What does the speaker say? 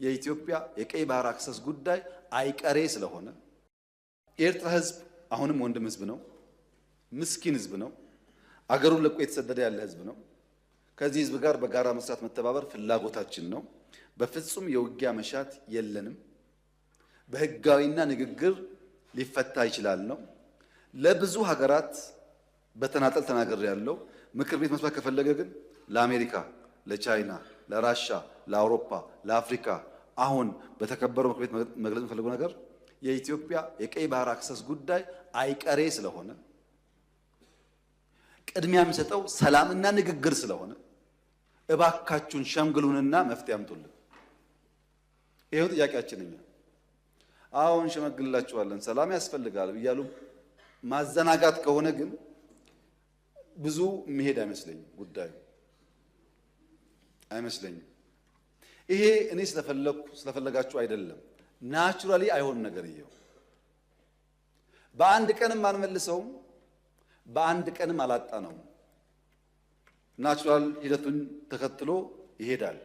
የኢትዮጵያ የቀይ ባህር አክሰስ ጉዳይ አይቀሬ ስለሆነ የኤርትራ ህዝብ አሁንም ወንድም ህዝብ ነው፣ ምስኪን ህዝብ ነው፣ አገሩን ለቆ የተሰደደ ያለ ህዝብ ነው። ከዚህ ህዝብ ጋር በጋራ መስራት መተባበር ፍላጎታችን ነው። በፍጹም የውጊያ መሻት የለንም። በህጋዊና ንግግር ሊፈታ ይችላል ነው። ለብዙ ሀገራት በተናጠል ተናገር ያለው ምክር ቤት መስማት ከፈለገ ግን ለአሜሪካ፣ ለቻይና፣ ለራሻ፣ ለአውሮፓ፣ ለአፍሪካ አሁን በተከበረው ምክር ቤት መግለጽ የፈለገው ነገር የኢትዮጵያ የቀይ ባህር አክሰስ ጉዳይ አይቀሬ ስለሆነ ቅድሚያ የሚሰጠው ሰላምና ንግግር ስለሆነ እባካችሁን ሸምግሉንና መፍትሄ አምጡልን። ይሄው ጥያቄያችን እኛ አሁን ሸመግልላችኋለን ሰላም ያስፈልጋል እያሉ ማዘናጋት ከሆነ ግን ብዙ መሄድ አይመስለኝም፣ ጉዳዩ አይመስለኝም። ይሄ እኔ ስለፈለጋችሁ አይደለም፣ ናቹራሊ አይሆን ነገር ይሄው በአንድ ቀንም አንመልሰውም፣ በአንድ ቀንም አላጣነውም። ናቹራል ሂደቱን ተከትሎ ይሄዳል።